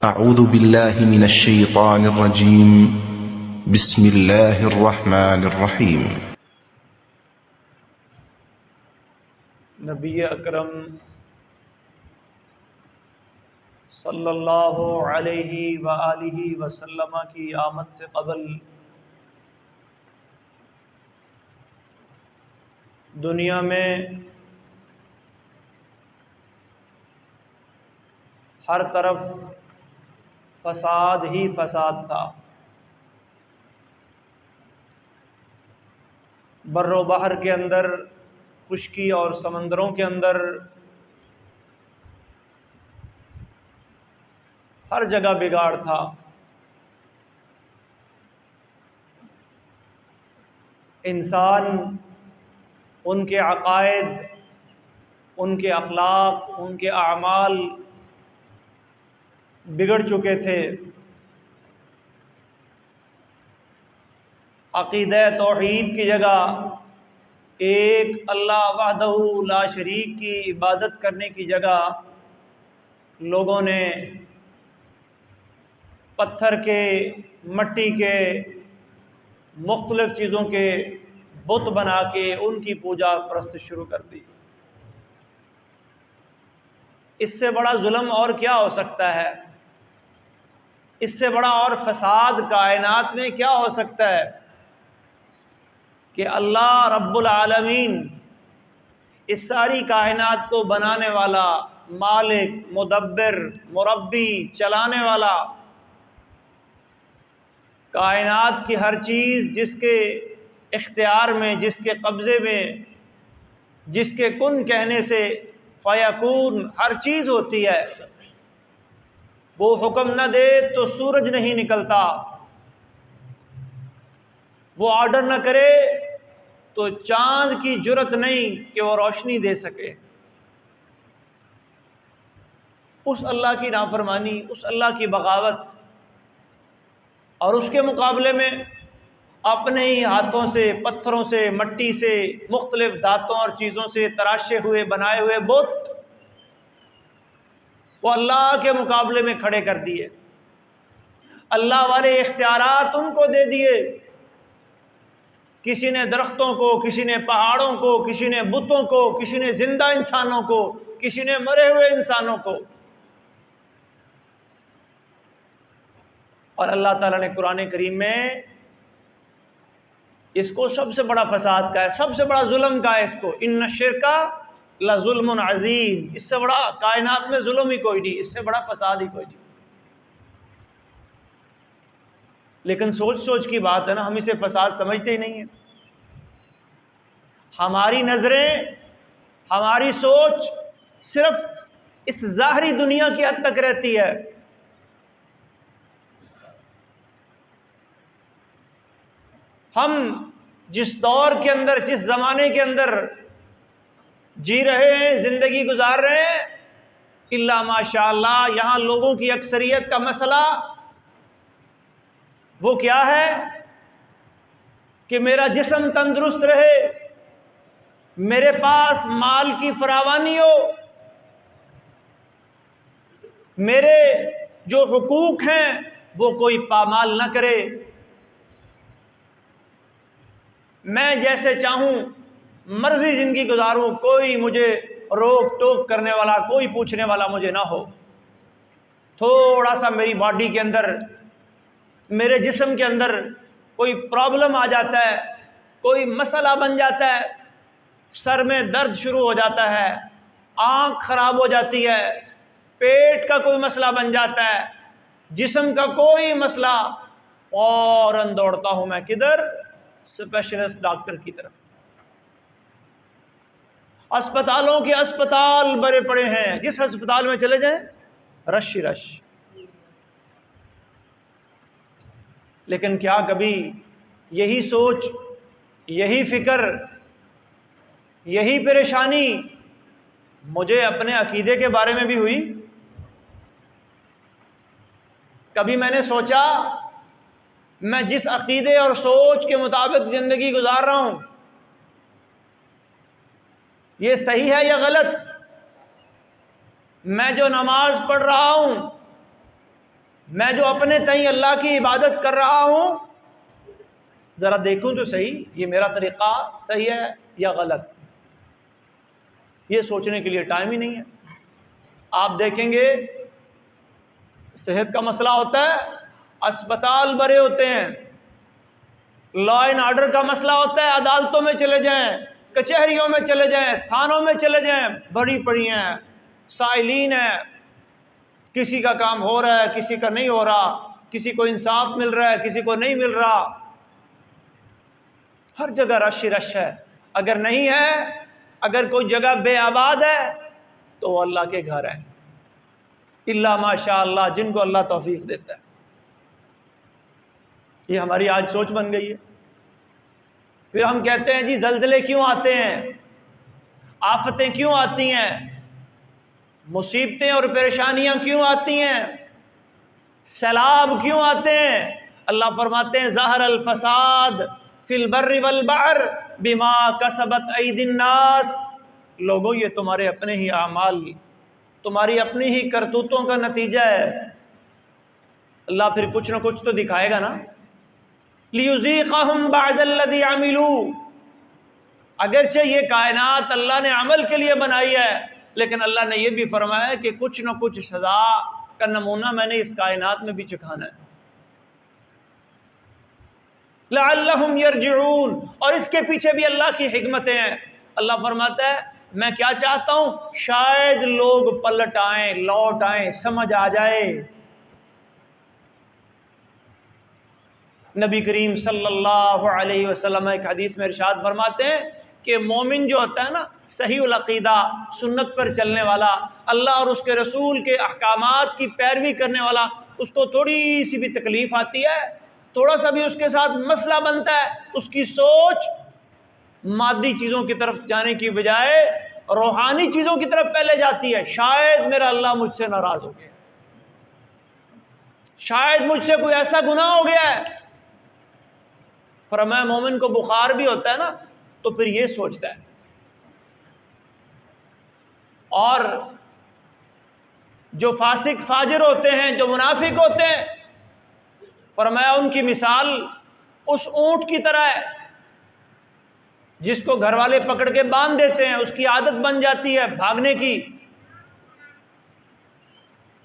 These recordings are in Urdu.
أعوذ بالله من الشيطان الرجيم. بسم الله الرحمن الرحيم. نبی اکرم صلی اللہ علیہ وآلہ وسلم کی آمد سے قبل دنیا میں ہر طرف فساد ہی فساد تھا۔ بر و بحر کے اندر، خشکی اور سمندروں کے اندر، ہر جگہ بگاڑ تھا۔ انسان ان کے عقائد، ان کے اخلاق، ان کے اعمال بگڑ چکے تھے۔ عقیدہ توحید کی جگہ ایک اللہ وحدہ لا شریک کی عبادت کرنے کی جگہ لوگوں نے پتھر کے، مٹی کے، مختلف چیزوں کے بت بنا کے ان کی پوجا پرست شروع کر دی۔ اس سے بڑا ظلم اور کیا ہو سکتا ہے؟ اس سے بڑا اور فساد کائنات میں کیا ہو سکتا ہے کہ اللہ رب العالمین، اس ساری کائنات کو بنانے والا، مالک، مدبر، مربی، چلانے والا، کائنات کی ہر چیز جس کے اختیار میں، جس کے قبضے میں، جس کے کن کہنے سے فیکون ہر چیز ہوتی ہے، وہ حکم نہ دے تو سورج نہیں نکلتا، وہ آرڈر نہ کرے تو چاند کی جرت نہیں کہ وہ روشنی دے سکے۔ اس اللہ کی نافرمانی، اس اللہ کی بغاوت، اور اس کے مقابلے میں اپنے ہی ہاتھوں سے، پتھروں سے، مٹی سے، مختلف دھاتوں اور چیزوں سے تراشے ہوئے، بنائے ہوئے بت وہ اللہ کے مقابلے میں کھڑے کر دیے۔ اللہ والے اختیارات ان کو دے دیے۔ کسی نے درختوں کو، کسی نے پہاڑوں کو، کسی نے بتوں کو، کسی نے زندہ انسانوں کو، کسی نے مرے ہوئے انسانوں کو۔ اور اللہ تعالیٰ نے قرآن کریم میں اس کو سب سے بڑا فساد کا ہے، سب سے بڑا ظلم کا ہے اس کو، ان الشرک لظلم عظیم۔ اس سے بڑا کائنات میں ظلم ہی کوئی نہیں، اس سے بڑا فساد ہی کوئی نہیں۔ لیکن سوچ سوچ کی بات ہے نا، ہم اسے فساد سمجھتے ہی نہیں ہیں۔ ہماری نظریں، ہماری سوچ صرف اس ظاہری دنیا کی حد تک رہتی ہے۔ ہم جس دور کے اندر، جس زمانے کے اندر جی رہے ہیں، زندگی گزار رہے ہیں، الا ماشاء اللہ یہاں لوگوں کی اکثریت کا مسئلہ وہ کیا ہے کہ میرا جسم تندرست رہے، میرے پاس مال کی فراوانی ہو، میرے جو حقوق ہیں وہ کوئی پامال نہ کرے، میں جیسے چاہوں مرضی زندگی گزاروں، کوئی مجھے روک ٹوک کرنے والا، کوئی پوچھنے والا مجھے نہ ہو۔ تھوڑا سا میری باڈی کے اندر، میرے جسم کے اندر کوئی پرابلم آ جاتا ہے، کوئی مسئلہ بن جاتا ہے، سر میں درد شروع ہو جاتا ہے، آنکھ خراب ہو جاتی ہے، پیٹ کا کوئی مسئلہ بن جاتا ہے، جسم کا کوئی مسئلہ، فوراً دوڑتا ہوں میں کدھر؟ اسپیشلسٹ ڈاکٹر کی طرف۔ اسپتالوں کے اسپتال بھرے پڑے ہیں، جس ہسپتال میں چلے جائیں رش ہی رش۔ لیکن کیا کبھی یہی سوچ، یہی فکر، یہی پریشانی مجھے اپنے عقیدے کے بارے میں بھی ہوئی؟ کبھی میں نے سوچا میں جس عقیدے اور سوچ کے مطابق زندگی گزار رہا ہوں یہ صحیح ہے یا غلط؟ میں جو نماز پڑھ رہا ہوں میں جو اپنے تئیں اللہ کی عبادت کر رہا ہوں، ذرا دیکھوں تو صحیح یہ میرا طریقہ صحیح ہے یا غلط۔ یہ سوچنے کے لیے ٹائم ہی نہیں ہے۔ آپ دیکھیں گے صحت کا مسئلہ ہوتا ہے، اسپتال بھرے ہوتے ہیں، لا اینڈ آرڈر کا مسئلہ ہوتا ہے، عدالتوں میں چلے جائیں، کچہریوں میں چلے جائیں، تھانوں میں چلے جائیں، بڑی پڑی ہیں، سائلین ہیں، کسی کا کام ہو رہا ہے، کسی کا نہیں ہو رہا، کسی کو انصاف مل رہا ہے، کسی کو نہیں مل رہا، ہر جگہ رش ہی رش ہے۔ اگر نہیں ہے، اگر کوئی جگہ بے آباد ہے تو وہ اللہ کے گھر ہے، الا ماشاء اللہ، جن کو اللہ توفیق دیتا ہے۔ یہ ہماری آج سوچ بن گئی ہے۔ پھر ہم کہتے ہیں جی زلزلے کیوں آتے ہیں، آفتیں کیوں آتی ہیں، مصیبتیں اور پریشانیاں کیوں آتی ہیں، سیلاب کیوں آتے ہیں؟ اللہ فرماتے ہیں ظہر الفساد فی البر والبحر بما کسبت ایدی الناس، لوگوں یہ تمہارے اپنے ہی اعمال، تمہاری اپنی ہی کرتوتوں کا نتیجہ ہے۔ اللہ پھر کچھ نہ کچھ تو دکھائے گا نا، لیذیقہم بعض الذی عملوا، اگرچہ یہ کائنات اللہ نے عمل کے لیے بنائی ہے، لیکن اللہ نے یہ بھی فرمایا کہ کچھ نہ کچھ سزا کا نمونہ میں نے اس کائنات میں بھی چکھانا ہے، لعلہم یرجعون، اور اس کے پیچھے بھی اللہ کی حکمتیں ہیں۔ اللہ فرماتا ہے میں کیا چاہتا ہوں، شاید لوگ پلٹ آئیں، لوٹ آئیں، سمجھ آ جائے۔ نبی کریم صلی اللہ علیہ وسلم ایک حدیث میں ارشاد فرماتے ہیں کہ مومن جو ہوتا ہے نا، صحیح العقیدہ، سنت پر چلنے والا، اللہ اور اس کے رسول کے احکامات کی پیروی کرنے والا، اس کو تھوڑی سی بھی تکلیف آتی ہے، تھوڑا سا بھی اس کے ساتھ مسئلہ بنتا ہے، اس کی سوچ مادی چیزوں کی طرف جانے کی بجائے روحانی چیزوں کی طرف پہلے جاتی ہے۔ شاید میرا اللہ مجھ سے ناراض ہو گیا، شاید مجھ سے کوئی ایسا گناہ ہو گیا ہے۔ فرمایا مومن کو بخار بھی ہوتا ہے نا تو پھر یہ سوچتا ہے، اور جو فاسق فاجر ہوتے ہیں، جو منافق ہوتے ہیں، فرمایا ان کی مثال اس اونٹ کی طرح ہے جس کو گھر والے پکڑ کے باندھ دیتے ہیں، اس کی عادت بن جاتی ہے بھاگنے کی،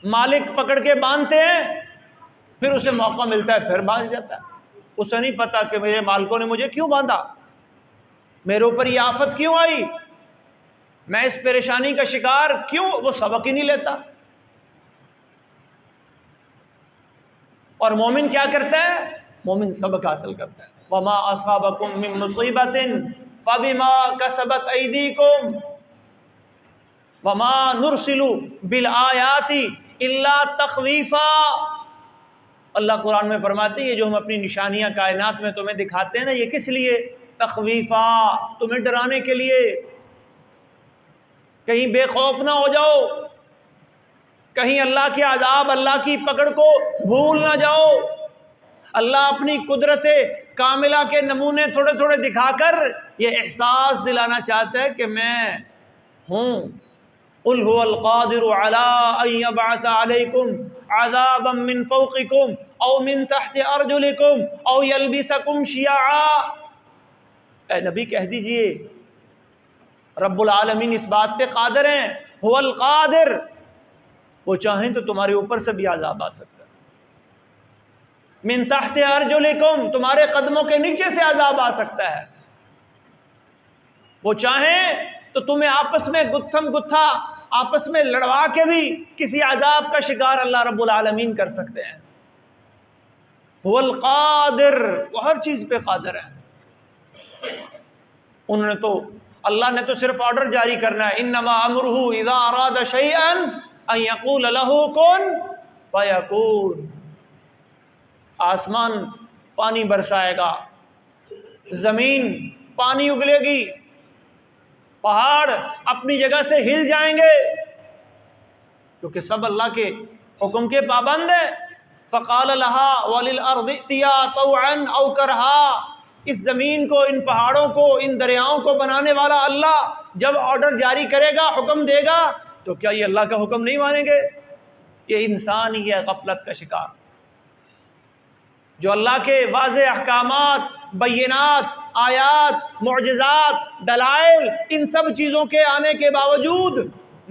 مالک پکڑ کے باندھتے ہیں، پھر اسے موقع ملتا ہے پھر بھاگ جاتا ہے۔ اسے نہیں پتا کہ میرے مالکوں نے مجھے کیوں باندھا، میرے اوپر یہ آفت کیوں آئی، میں اس پریشانی کا شکار کیوں، وہ سبق ہی نہیں لیتا۔ اور مومن کیا کرتا ہے؟ مومن سبق حاصل کرتا ہے۔ وَمَا أَصَابَكُم مِّن مُّصِيبَةٍ فَبِمَا كَسَبَتْ أَيْدِيكُمْ وَمَا نُرْسِلُ بِالْآيَاتِ إِلَّا تَخْوِيفًا۔ اللہ قرآن میں فرماتے ہیں یہ جو ہم اپنی نشانیاں کائنات میں تمہیں دکھاتے ہیں نا، یہ کس لیے؟ تخویفا، تمہیں ڈرانے کے لیے، کہیں بے خوف نہ ہو جاؤ، کہیں اللہ کے عذاب، اللہ کی پکڑ کو بھول نہ جاؤ۔ اللہ اپنی قدرت کاملہ کے نمونے تھوڑے تھوڑے دکھا کر یہ احساس دلانا چاہتا ہے کہ میں ہوں۔ قُلْ هُوَ الْقَادِرُ عَلَىٰ أَن يَبْعَثَ عَلَيْكُمْ عَذَابًا مِّن فَوْقِكُمْ أَوْ مِن تَحْتِ أَرْجُلِكُمْ أَوْ يَلْبِسَكُمْ شِيَعًا۔ اے نبی کہہ دیجئے رب العالمین اس بات پہ قادر ہیں، هو القادر، وہ چاہیں تو تمہارے اوپر سے بھی عذاب آ سکتا ہے، من تحت ارجلکم، تمہارے قدموں کے نیچے سے عذاب آ سکتا ہے، وہ چاہیں تو تمہیں آپس میں گتھم گتھا، آپس میں لڑوا کے بھی کسی عذاب کا شکار اللہ رب العالمین کر سکتے ہیں۔ هو القادر، وہ ہر چیز پہ قادر ہے۔ انہوں نے تو، اللہ نے تو صرف آرڈر جاری کرنا ہے، انما امرہ اذا اراد شیئا ان یقول له کن فیکون۔ آسمان پانی برسائے گا، زمین پانی اگلے گی، پہاڑ اپنی جگہ سے ہل جائیں گے، کیونکہ سب اللہ کے حکم کے پابند ہیں۔ فقال لها وللارض ائتیا طوعا او کرہا، اس زمین کو، ان پہاڑوں کو، ان دریاؤں کو بنانے والا اللہ جب آرڈر جاری کرے گا، حکم دے گا، تو کیا یہ اللہ کا حکم نہیں مانیں گے؟ یہ انسان ہی ہے غفلت کا شکار، جو اللہ کے واضح احکامات، بینات، آیات، معجزات، دلائل، ان سب چیزوں کے آنے کے باوجود،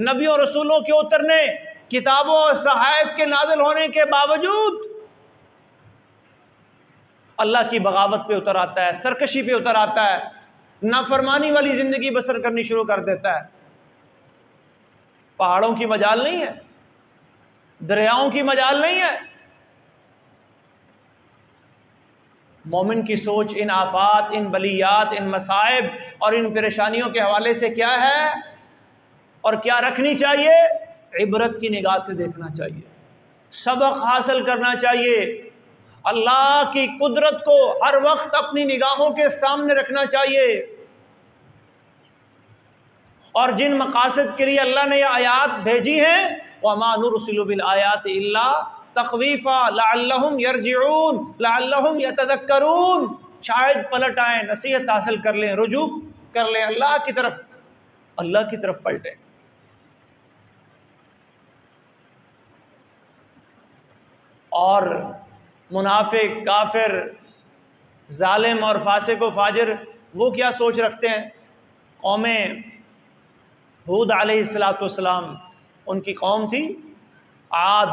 نبی اور رسولوں کے اترنے، کتابوں اور صحائف کے نازل ہونے کے باوجود اللہ کی بغاوت پہ اتر آتا ہے، سرکشی پہ اتر آتا ہے، نافرمانی والی زندگی بسر کرنی شروع کر دیتا ہے۔ پہاڑوں کی مجال نہیں ہے، دریاؤں کی مجال نہیں ہے۔ مومن کی سوچ ان آفات، ان بلیات، ان مصائب اور ان پریشانیوں کے حوالے سے کیا ہے اور کیا رکھنی چاہیے؟ عبرت کی نگاہ سے دیکھنا چاہیے، سبق حاصل کرنا چاہیے، اللہ کی قدرت کو ہر وقت اپنی نگاہوں کے سامنے رکھنا چاہیے، اور جن مقاصد کے لیے اللہ نے یہ آیات بھیجی ہیں، وَمَا نُرْسِلُ بِالْآيَاتِ إِلَّا تَخْوِيفًا لَعَلَّهُمْ يَرْجِعُونَ لَعَلَّهُمْ يَتَذَكَّرُونَ، شاید پلٹ آئیں، نصیحت حاصل کر لیں، رجوع کر لیں اللہ کی طرف پلٹیں۔ اور منافق، کافر، ظالم اور فاسق و فاجر وہ کیا سوچ رکھتے ہیں؟ قوم ہود علیہ السلام، ان کی قوم تھی عاد،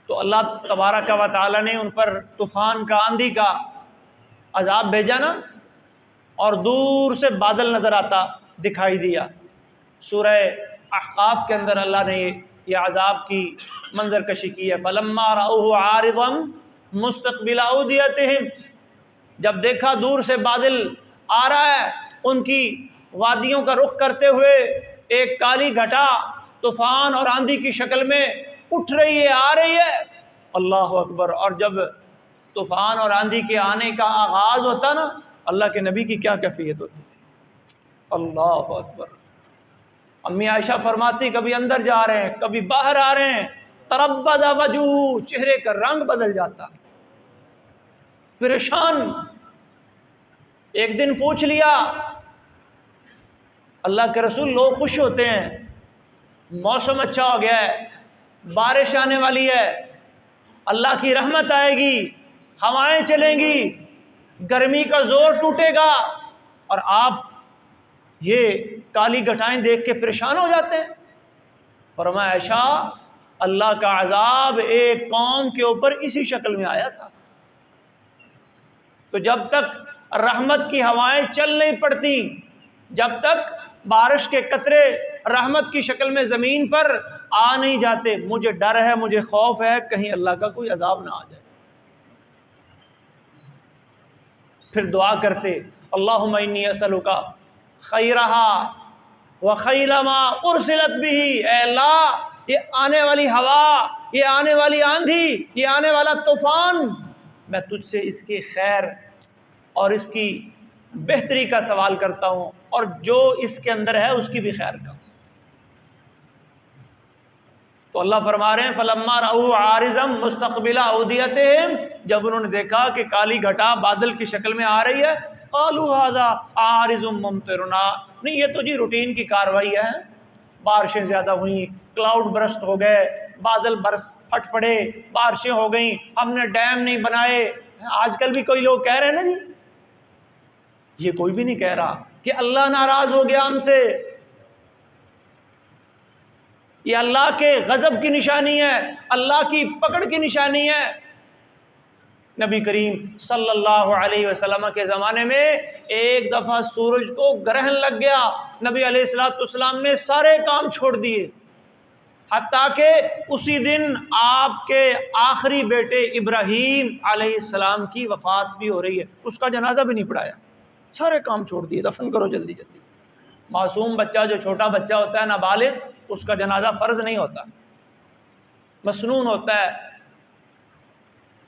تو اللہ تبارک و تعالی نے ان پر طوفان کا، آندھی کا عذاب بھیجا نا، اور دور سے بادل نظر آتا دکھائی دیا۔ سورہ احقاف کے اندر اللہ نے یہ عذاب کی منظر کشی کی ہے۔ فَلَمَّا رَأَوْهُ عَارِضًا مُسْتَقْبِلَ أَوْدِيَتِهِمْ، جب دیکھا دور سے بادل آ رہا ہے ان کی وادیوں کا رخ کرتے ہوئے، ایک کالی گھٹا طوفان اور آندھی کی شکل میں اٹھ رہی ہے، آ رہی ہے، اللہ اکبر۔ اور جب طوفان اور آندھی کے آنے کا آغاز ہوتا نا، اللہ کے نبی کی کیا کیفیت ہوتی تھی، اللہ اکبر۔ امی عائشہ فرماتی کبھی اندر جا رہے ہیں، کبھی باہر آ رہے ہیں، تربد وجوہ، چہرے کا رنگ بدل جاتا، پریشان۔ ایک دن پوچھ لیا اللہ کے رسول، لوگ خوش ہوتے ہیں، موسم اچھا ہو گیا ہے، بارش آنے والی ہے، اللہ کی رحمت آئے گی، ہوائیں چلیں گی، گرمی کا زور ٹوٹے گا، اور آپ یہ کالی گھٹائیں دیکھ کے پریشان ہو جاتے ہیں۔ فرمایا عائشہ، اللہ کا عذاب ایک قوم کے اوپر اسی شکل میں آیا تھا، تو جب تک رحمت کی ہوائیں چل نہیں پڑتی، جب تک بارش کے قطرے رحمت کی شکل میں زمین پر آ نہیں جاتے، مجھے ڈر ہے، مجھے خوف ہے کہیں اللہ کا کوئی عذاب نہ آ جائے۔ پھر دعا کرتے، اللہم انی اسألک خیرہا وخیر ما ارسلت بہ، اے اللہ یہ آنے والی ہوا، یہ آنے والی آندھی، یہ آنے والا طوفان، میں تجھ سے اس کی خیر اور اس کی بہتری کا سوال کرتا ہوں، اور جو اس کے اندر ہے اس کی بھی خیر کا۔ تو اللہ فرما رہے ہیں فَلَمَّا رَأَوْهُ عَارِضًا مُسْتَقْبِلَ أَوْدِيَتِهِمْ، جب انہوں نے دیکھا کہ کالی گھٹا بادل کی شکل میں آ رہی ہے، قَالُوا هَذَا عَارِضٌ مُمْطِرُنَا، نہیں یہ تو جی روٹین کی کاروائی ہے، بارشیں زیادہ ہوئیں، کلاؤڈ برسٹ ہو گئے، بادل پھٹ پڑے، بارشیں ہو گئیں، ہم نے ڈیم نہیں بنائے۔ آج کل بھی کوئی لوگ کہہ رہے ہیں نا جی، یہ کوئی بھی نہیں کہہ رہا کہ اللہ ناراض ہو گیا ہم سے، یہ اللہ کے غضب کی نشانی ہے، اللہ کی پکڑ کی نشانی ہے۔ نبی کریم صلی اللہ علیہ وسلم کے زمانے میں ایک دفعہ سورج کو گرہن لگ گیا، نبی علیہ السلام نے سارے کام چھوڑ دیے، حتیٰ کہ اسی دن آپ کے آخری بیٹے ابراہیم علیہ السلام کی وفات بھی ہو رہی ہے، اس کا جنازہ بھی نہیں پڑھایا، سارے کام چھوڑ دیے، دفن کرو جلدی جلدی۔ معصوم بچہ، جو چھوٹا بچہ ہوتا ہے نابالغ، اس کا جنازہ فرض نہیں ہوتا، مسنون ہوتا ہے۔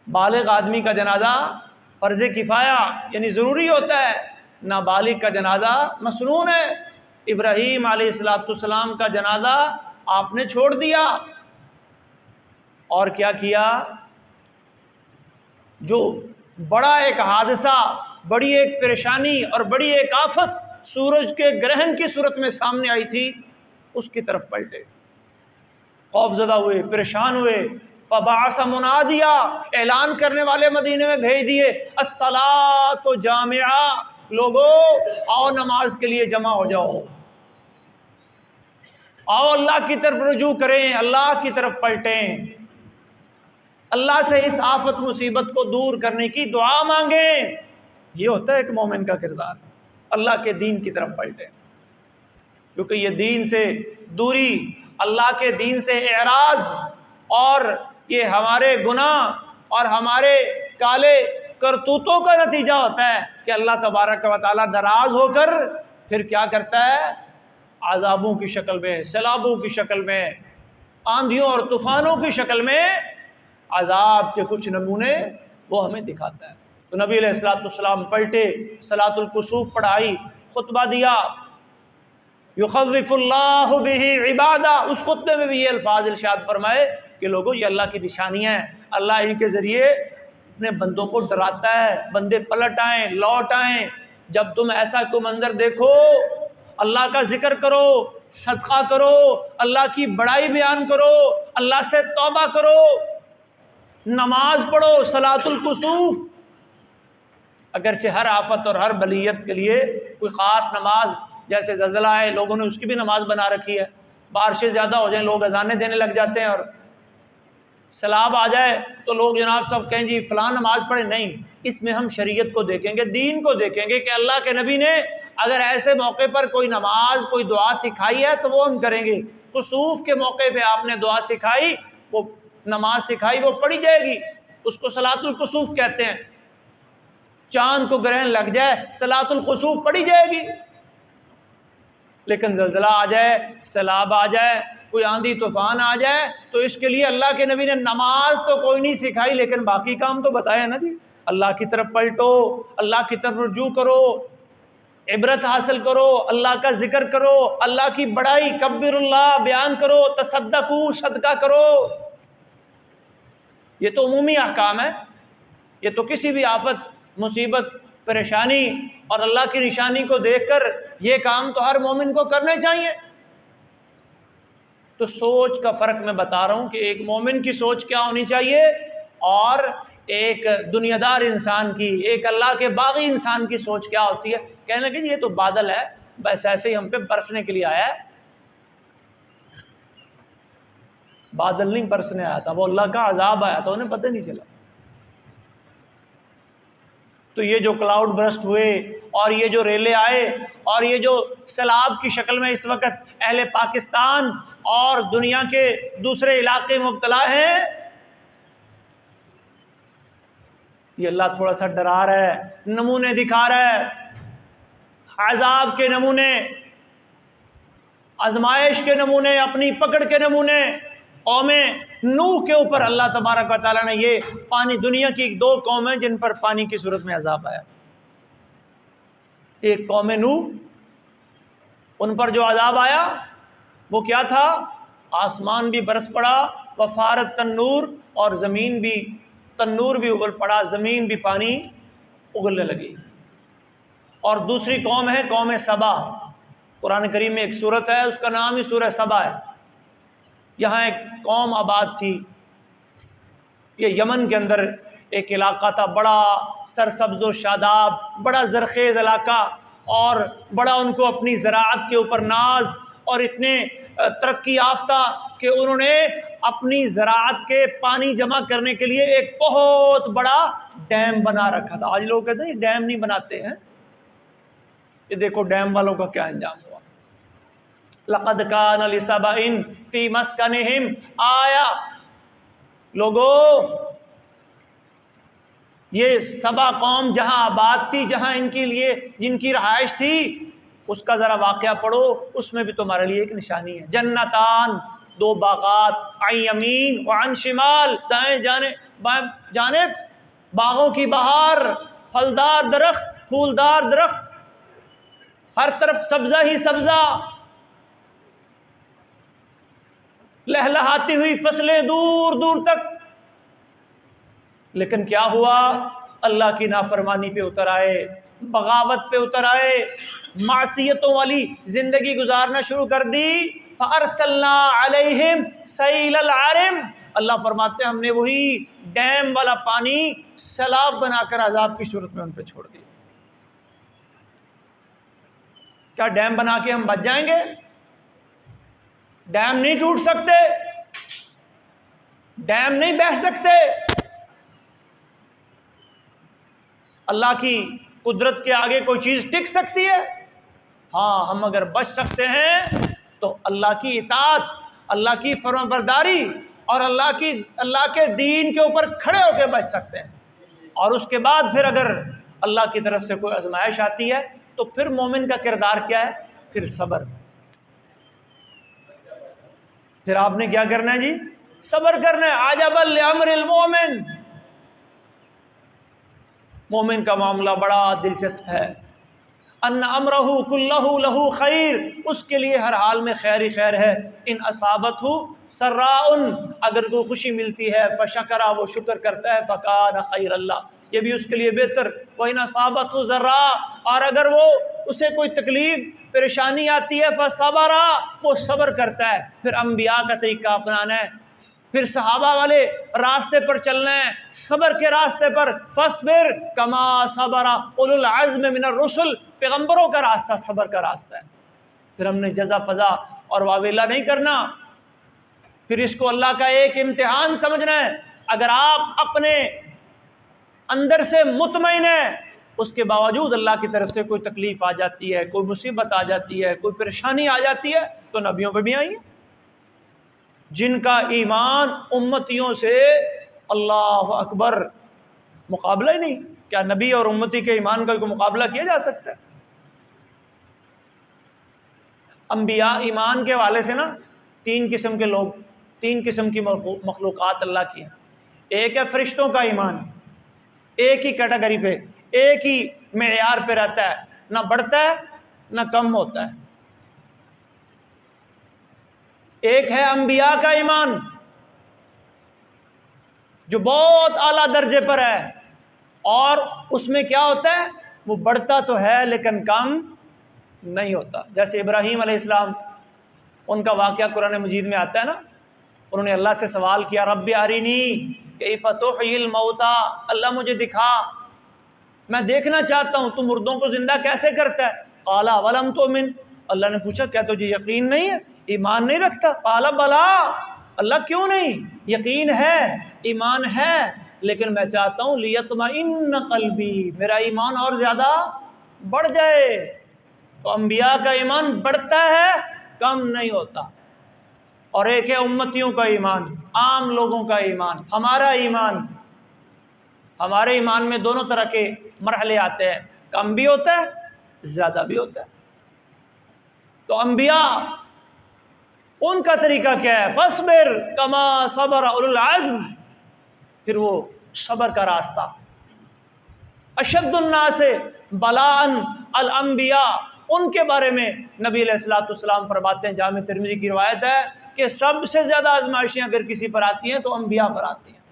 بالغ آدمی کا جنازہ فرض کفایہ یعنی ضروری ہوتا ہے، نابالغ کا جنازہ مسنون ہے۔ ابراہیم علیہ السلام کا جنازہ آپ نے چھوڑ دیا، اور کیا کیا؟ جو بڑا ایک حادثہ، بڑی ایک پریشانی اور بڑی ایک آفت سورج کے گرہن کی صورت میں سامنے آئی تھی، اس کی طرف پلٹے۔ خوفزدہ ہوئے، پریشان ہوئے. فبعث منادیا، اعلان کرنے والے مدینے میں بھیج دیے، الصلاۃ جامعہ، لوگو آؤ نماز کے لیے جمع ہو جاؤ، آؤ اللہ کی طرف رجوع کریں، اللہ کی طرف پلٹیں، اللہ سے اس آفت مصیبت کو دور کرنے کی دعا مانگیں. یہ ہوتا ہے ایک مومن کا کردار، اللہ کے دین کی طرف پلٹیں. کیونکہ یہ دین سے دوری، اللہ کے دین سے اعراض، اور یہ ہمارے گناہ اور ہمارے کالے کرتوتوں کا نتیجہ ہوتا ہے کہ اللہ تبارک و تعالیٰ ناراض ہو کر پھر کیا کرتا ہے؟ عذابوں کی شکل میں، سیلابوں کی شکل میں، آندھیوں اور طوفانوں کی شکل میں عذاب کے کچھ نمونے وہ ہمیں دکھاتا ہے. تو نبی علیہ الصلوۃ والسلام پلٹے، صلاۃ الکسوف پڑھائی، خطبہ دیا، یخوف اللہ بہ عبادہ. اس خطبے میں بھی یہ الفاظ ارشاد فرمائے کہ لوگوں یہ اللہ کی نشانیاں ہیں، اللہ ان کے ذریعے اپنے بندوں کو ڈراتا ہے، بندے پلٹ آئیں، لوٹ آئیں. جب تم ایسا کوئی منظر دیکھو، اللہ کا ذکر کرو، صدقہ کرو، اللہ کی بڑائی بیان کرو، اللہ سے توبہ کرو، نماز پڑھو، صلاۃ الکسوف. اگرچہ ہر آفت اور ہر بلیت کے لیے کوئی خاص نماز، جیسے زلزلہ ہے لوگوں نے اس کی بھی نماز بنا رکھی ہے، بارشیں زیادہ ہو جائیں لوگ اذانیں دینے لگ جاتے ہیں، اور سیلاب آ جائے تو لوگ جناب سب کہیں جی فلاں نماز پڑھیں. نہیں، اس میں ہم شریعت کو دیکھیں گے، دین کو دیکھیں گے کہ اللہ کے نبی نے اگر ایسے موقع پر کوئی نماز، کوئی دعا سکھائی ہے تو وہ ہم کریں گے. کسوف کے موقع پہ آپ نے دعا سکھائی، وہ نماز سکھائی، وہ پڑھی جائے گی، اس کو صلاۃ الکسوف کہتے ہیں. چاند کو گرہن لگ جائے، صلاۃ الکسوف پڑھی جائے گی. لیکن زلزلہ آ جائے، سیلاب آ جائے، کوئی آندھی طوفان آ جائے تو اس کے لیے اللہ کے نبی نے نماز تو کوئی نہیں سکھائی، لیکن باقی کام تو بتایا نا جی. اللہ کی طرف پلٹو، اللہ کی طرف رجوع کرو، عبرت حاصل کرو، اللہ کا ذکر کرو، اللہ کی بڑائی کبر اللہ بیان کرو، تصدقو، صدقہ کرو. یہ تو عمومی احکام ہے، یہ تو کسی بھی آفت، مصیبت، پریشانی اور اللہ کی نشانی کو دیکھ کر یہ کام تو ہر مومن کو کرنے چاہیے. تو سوچ کا فرق میں بتا رہا ہوں کہ ایک مومن کی سوچ کیا ہونی چاہیے اور ایک دنیا دار انسان کی، ایک اللہ کے باغی انسان کی سوچ کیا ہوتی ہے. کہنے لگے یہ تو بادل ہے، بس ایسے ہی ہم پہ برسنے کے لیے آیا ہے. بادل نہیں برسنے آیا تھا، وہ اللہ کا عذاب آیا تھا، انہیں پتہ نہیں چلا. تو یہ جو کلاؤڈ برسٹ ہوئے اور یہ جو ریلے آئے اور یہ جو سیلاب کی شکل میں اس وقت اہل پاکستان اور دنیا کے دوسرے علاقے مبتلا ہیں، یہ اللہ تھوڑا سا ڈرا رہا ہے، نمونے دکھا رہا ہے، عذاب کے نمونے، آزمائش کے نمونے، اپنی پکڑ کے نمونے. قوم نوح کے اوپر اللہ تبارک و تعالیٰ نے یہ پانی، دنیا کی 2 قومیں جن پر پانی کی صورت میں عذاب آیا. ایک قوم نوح، ان پر جو عذاب آیا وہ کیا تھا؟ آسمان بھی برس پڑا، وفارت تنور، اور زمین بھی، تنور بھی اگل پڑا، زمین بھی پانی اگلنے لگی. اور دوسری قوم ہے قوم سبا. قرآن کریم میں ایک سورت ہے، اس کا نام ہی سورہ سبا ہے. یہاں ایک قوم آباد تھی، یہ یمن کے اندر ایک علاقہ تھا، بڑا سرسبز و شاداب، بڑا زرخیز علاقہ، اور بڑا ان کو اپنی زراعت کے اوپر ناز، اور اتنے ترقی یافتہ کہ انہوں نے اپنی زراعت کے پانی جمع کرنے کے لیے ایک بہت بڑا ڈیم بنا رکھا تھا. آج لوگ کہتے ہیں ڈیم نہیں بناتے ہیں، یہ دیکھو ڈیم والوں کا کیا انجام ہوا. لقد کان لسبإ فی مسکنہم آیا. لوگو یہ سبا قوم جہاں آباد تھی، جہاں ان کے لیے جن کی رہائش تھی، اس کا ذرا واقعہ پڑھو، اس میں بھی تمہارے لیے ایک نشانی ہے. جنتان، 2 باغات، عن یمین وعن شمال، دائیں بائیں جانب باغوں کی بہار، پھلدار درخت، پھولدار درخت، ہر طرف سبزہ ہی سبزہ، لہلہاتی ہوئی فصلیں دور دور تک. لیکن کیا ہوا؟ اللہ کی نافرمانی پہ اتر آئے، بغاوت پہ اتر آئے، معصیتوں والی زندگی گزارنا شروع کر دی. فَأَرْسَلْنَا عَلَيْهِمْ سَيْلَ الْعَرِمِ، اللہ فرماتے ہیں ہم نے وہی ڈیم والا پانی سیلاب بنا کر عذاب کی صورت میں ان پہ چھوڑ دیا۔ کیا ڈیم بنا کے ہم بچ جائیں گے؟ ڈیم نہیں ٹوٹ سکتے، ڈیم نہیں بہہ سکتے۔ اللہ کی قدرت کے آگے کوئی چیز ٹک سکتی ہے؟ ہاں، ہم اگر بچ سکتے ہیں تو اللہ کی اطاعت، اللہ کی فرمانبرداری اور اللہ کے دین کے اوپر کھڑے ہو کے بچ سکتے ہیں۔ اور اس کے بعد پھر اگر اللہ کی طرف سے کوئی آزمائش آتی ہے تو پھر مومن کا کردار کیا ہے؟ پھر صبر۔ پھر آپ نے کیا کرنا ہے جی؟ صبر کرنا ہے۔ عجبا لامر المومن، مومن کا معاملہ بڑا دلچسپ ہے۔ ان امرہ کلہ لہ خیر، اس کے لیے ہر حال میں خیر ہی خیر ہے۔ ان اصابتہ سراء، اگر کوئی خوشی ملتی ہے فشکر، وہ شکر کرتا ہے، فکان خیر اللہ، یہ بھی اس کے لیے بہتر۔ وَإِنْ أَصَابَتْهُ ضَرَّاءٌ، اور اگر اسے کوئی تکلیف پریشانی آتی ہے فَصَبَرَ، وہ صبر کرتا ہے۔ پھر انبیاء کا طریقہ اپنانا ہے، پھر صحابہ والے راستے پر چلنا ہے، صبر کے راستے پر۔ فَاصْبِرْ كَمَا صَبَرَ أُولُو الْعَزْمِ مِنَ الرُّسُلِ، پیغمبروں کا راستہ صبر کا راستہ ہے۔ پھر ہم نے جزا فضا اور واویلا نہیں کرنا، پھر اس کو اللہ کا ایک امتحان سمجھنا ہے۔ اگر آپ اپنے اندر سے مطمئن ہیں، اس کے باوجود اللہ کی طرف سے کوئی تکلیف آ جاتی ہے، کوئی مصیبت آ جاتی ہے، کوئی پریشانی آ جاتی ہے، تو نبیوں پہ بھی آئی ہے جن کا ایمان امتیوں سے اللہ اکبر مقابلہ ہی نہیں۔ کیا نبی اور امتی کے ایمان کا کوئی مقابلہ کیا جا سکتا ہے؟ انبیاء ایمان کے حوالے سے نا تین قسم کے لوگ، تین قسم کی مخلوقات اللہ کی ہیں۔ ایک ہے فرشتوں کا ایمان، ایک ہی کیٹیگری پہ، ایک ہی معیار پہ رہتا ہے، نہ بڑھتا ہے نہ کم ہوتا ہے۔ ایک ہے انبیاء کا ایمان جو بہت اعلیٰ درجے پر ہے، اور اس میں کیا ہوتا ہے؟ وہ بڑھتا تو ہے لیکن کم نہیں ہوتا۔ جیسے ابراہیم علیہ السلام، ان کا واقعہ قرآن مجید میں آتا ہے نا، انہوں نے اللہ سے سوال کیا، رب ارینی کیف تحیی الموتیٰ، اللہ مجھے دکھا، میں دیکھنا چاہتا ہوں تو مردوں کو زندہ کیسے کرتا ہے۔ قال اولم تؤمن، اللہ نے پوچھا کیا تجھے یقین نہیں ہے، ایمان نہیں رکھتا؟ قال بلا، اللہ کیوں نہیں، یقین ہے، ایمان ہے، لیکن میں چاہتا ہوں لیطمئن قلبی، میرا ایمان اور زیادہ بڑھ جائے۔ تو انبیاء کا ایمان بڑھتا ہے، کم نہیں ہوتا۔ اور ایک ہے امتیوں کا ایمان، عام لوگوں کا ایمان، ہمارا ایمان۔ ہمارے ایمان میں دونوں طرح کے مرحلے آتے ہیں، کم بھی ہوتا ہے، زیادہ بھی ہوتا ہے۔ تو انبیاء ان کا طریقہ کیا ہے؟ فَاصْبِرْ كَمَا صَبَرَ أُولُو الْعَزْمِ، پھر وہ صبر کا راستہ۔ اشد الناس بلاء الانبیاء، ان کے بارے میں نبی علیہ الصلوۃ والسلام فرماتے ہیں، جامع ترمذی کی روایت ہے کہ سب سے زیادہ آزمائشیں اگر کسی پر آتی ہیں تو انبیاء پر آتی ہیں۔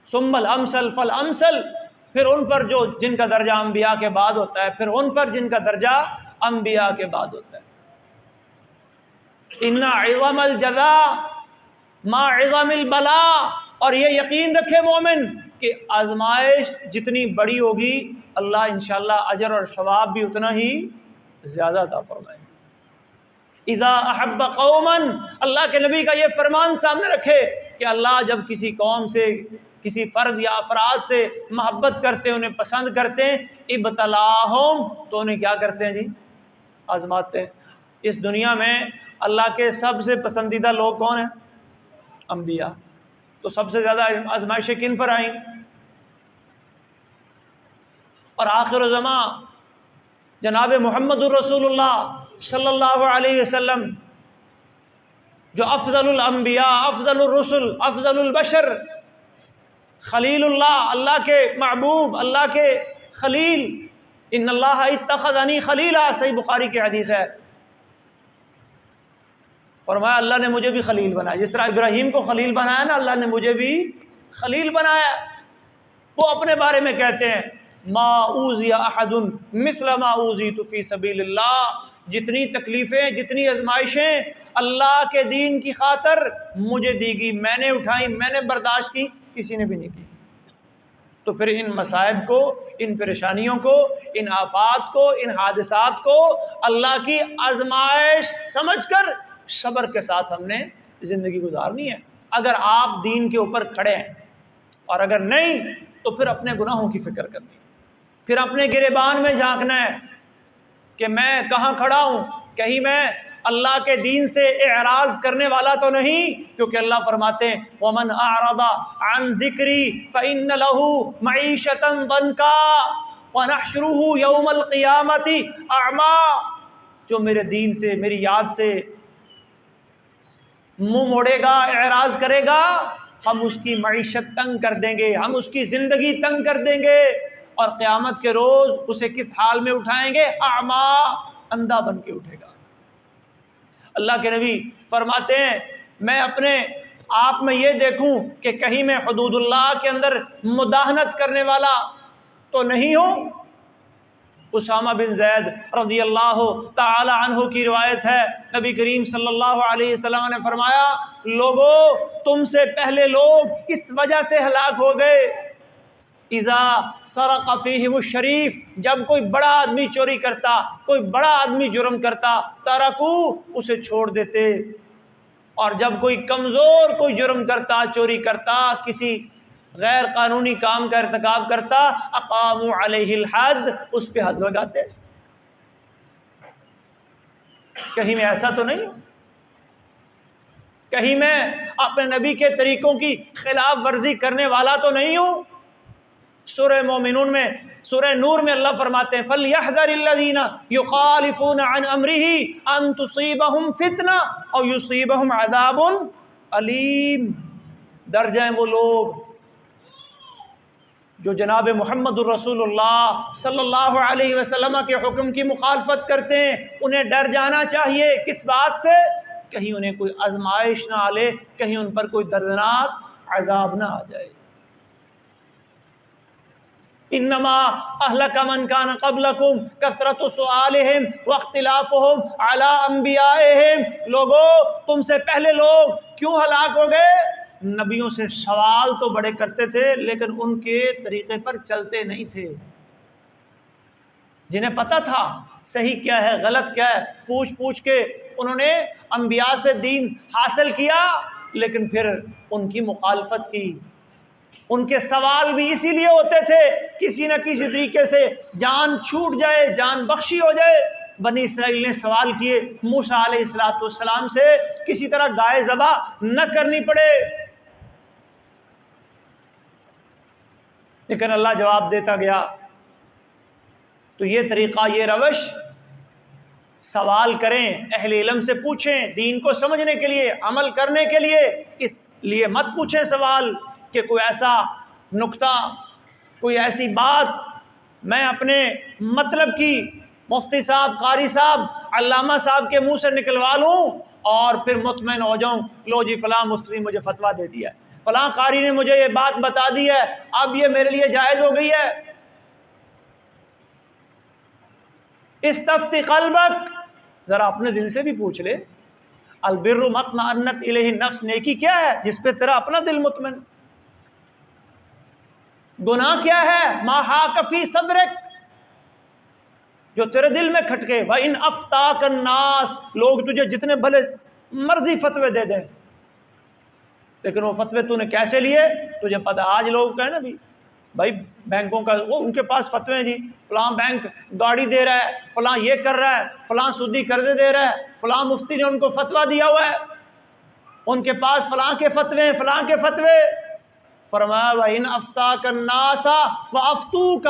ثم الامثل فالامثل، پھر ان پر جو جن کا درجہ انبیاء کے بعد ہوتا ہے، پھر ان پر جن کا درجہ انبیاء کے بعد ہوتا ہے۔ ان عظم الجزاء ما عظم البلاء، اور یہ یقین رکھے مومن کہ آزمائش جتنی بڑی ہوگی اللہ انشاءاللہ اجر اور ثواب بھی اتنا ہی زیادہ عطا فرمائے گا۔ اذا احب قوما، اللہ کے نبی کا یہ فرمان سامنے رکھے کہ اللہ جب کسی قوم سے، کسی فرد یا افراد سے محبت کرتے ہیں، انہیں پسند کرتے ہیں، ابتلاہم، تو انہیں کیا کرتے ہیں جی؟ آزماتے ہیں۔ اس دنیا میں اللہ کے سب سے پسندیدہ لوگ کون ہیں؟ انبیاء۔ تو سب سے زیادہ آزمائشیں کن پر آئیں؟ اور آخر زمان جناب محمد الرسول اللہ صلی اللہ علیہ وسلم، جو افضل الانبیاء، افضل الرسل، افضل البشر، خلیل اللہ، اللہ کے محبوب، اللہ کے خلیل، ان اللہ اتخذنی خلیلا، صحیح بخاری کی حدیث ہے، فرمایا اللہ نے مجھے بھی خلیل بنایا، جس طرح ابراہیم کو خلیل بنایا نا، اللہ نے مجھے بھی خلیل بنایا۔ وہ اپنے بارے میں کہتے ہیں ما اوذی احد مثل ما اوذیت فی سبیل اللہ، جتنی تکلیفیں، جتنی آزمائشیں اللہ کے دین کی خاطر مجھے دی گئی، میں نے اٹھائی، میں نے برداشت کی، کسی نے بھی نہیں کی۔ تو پھر ان مصائب کو، ان پریشانیوں کو، ان آفات کو، ان حادثات کو اللہ کی آزمائش سمجھ کر صبر کے ساتھ ہم نے زندگی گزارنی ہے، اگر آپ دین کے اوپر کھڑے ہیں، اور اگر نہیں تو پھر اپنے گناہوں کی فکر کرنی ہے، پھر اپنے گریبان میں جھانکنا ہے کہ میں کہاں کھڑا ہوں، کہیں میں اللہ کے دین سے اعراض کرنے والا تو نہیں، کیونکہ اللہ فرماتے ہیں وَمَنْ أَعْرَضَ عَنْ ذِكْرِي فَإِنَّ لَهُ مَعِيشَةً ضَنْكًا وَنَحْشُرُهُ يَوْمَ الْقِيَامَةِ أَعْمَىٰ، جو میرے دین سے، میری یاد سے منہ موڑے گا، اعراض کرے گا، ہم اس کی معیشت تنگ کر دیں گے، ہم اس کی زندگی تنگ کر دیں گے، اور قیامت کے روز اسے کس حال میں اٹھائیں گے؟ اعمیٰ، اندھا بن کے اٹھے گا۔ اللہ کے نبی فرماتے ہیں میں اپنے آپ میں یہ دیکھوں کہ کہیں میں حدود اللہ کے اندر مداہنت کرنے والا تو نہیں ہوں۔ اسامہ بن زید رضی اللہ تعالی عنہ کی روایت ہے، نبی کریم صلی اللہ علیہ وسلم نے فرمایا لوگو تم سے پہلے لوگ اس وجہ سے ہلاک ہو گئے، اذا سرق فیہم الشریف، جب کوئی بڑا آدمی چوری کرتا، کوئی بڑا آدمی جرم کرتا، ترکو، اسے چھوڑ دیتے، اور جب کوئی کمزور کوئی جرم کرتا، چوری کرتا، کسی غیر قانونی کام کا ارتکاب کرتا، اقاموا علیہ الحد، اس پہ حد لگاتے۔ کہیں میں ایسا تو نہیں ہوں، کہیں میں اپنے نبی کے طریقوں کی خلاف ورزی کرنے والا تو نہیں ہوں۔ سورہ مومنون میں، سورہ نور میں اللہ فرماتے ہیں فَلْيَحْذَرِ الَّذِينَ يُخَالِفُونَ عَنْ أَمْرِهِ أَن تُصِيبَهُمْ فِتْنَةٌ أَوْ يُصِيبَهُمْ عَذَابٌ أَلِيمٌ، ڈر جائیں وہ لوگ جو جناب محمد الرسول اللہ صلی اللہ علیہ وسلم کے حکم کی مخالفت کرتے ہیں، انہیں ڈر جانا چاہیے، کس بات سے؟ کہیں انہیں کوئی آزمائش نہ آلے، کہیں ان پر کوئی دردناک عذاب نہ آ جائے۔ انما اہلک من کان قبلکم کثرت سؤالہم واختلافہم علی انبیائہم، لوگو تم سے پہلے لوگ کیوں ہلاک ہو گئے؟ نبیوں سے سوال تو بڑے کرتے تھے لیکن ان کے طریقے پر چلتے نہیں تھے۔ جنہیں پتہ تھا صحیح کیا ہے، غلط کیا ہے، پوچھ پوچھ کے انہوں نے انبیاء سے دین حاصل کیا، لیکن پھر ان کی مخالفت کی۔ ان کے سوال بھی اسی لیے ہوتے تھے کسی نہ کسی طریقے سے جان چھوٹ جائے، جان بخشی ہو جائے۔ بنی اسرائیل نے سوال کیے موسیٰ علیہ السلام سے کسی طرح گائے ذبح نہ کرنی پڑے، لیکن اللہ جواب دیتا گیا۔ تو یہ طریقہ، یہ روش، سوال کریں، اہل علم سے پوچھیں، دین کو سمجھنے کے لیے، عمل کرنے کے لیے، اس لیے مت پوچھیں سوال کہ کوئی ایسا نکتہ، کوئی ایسی بات میں اپنے مطلب کی مفتی صاحب، قاری صاحب، علامہ صاحب کے منہ سے نکلوا لوں اور پھر مطمئن ہو جاؤں لو جی فلاں مفتی مجھے فتویٰ دے دیا ہے، فلاں قاری نے مجھے یہ بات بتا دی ہے، اب یہ میرے لیے جائز ہو گئی ہے۔ استفتی قلبک، ذرا اپنے دل سے بھی پوچھ لے، البر ما اطمأنت الیہ النفس، نیکی کیا ہے جس پہ تیرا اپنا دل مطمئن؟ گناہ کیا ہے؟ ما حاک فی صدرک، جو تیرے دل میں کھٹکے۔ وَإِنْ أَفْتَاكَ النَّاسِ، لوگ تجھے جتنے بھلے مرضی فتوے دے دیں، لیکن وہ فتوے تو نے کیسے لیے تجھے پتہ۔ آج لوگ کہیں نا بھائی بینکوں کا، وہ ان کے پاس فتوے ہیں جی، فلاں بینک گاڑی دے رہا ہے، فلاں یہ کر رہا ہے، فلاں سودی قرضے دے رہا ہے، فلاں مفتی نے ان کو فتویٰ دیا ہوا ہے، ان کے پاس فلاں کے فتوے ہیں، فلاں کے فتوے۔ فرمایا وَإِنْ أَفْتَاكَ النَّاسَ وَأَفْتُوكَ،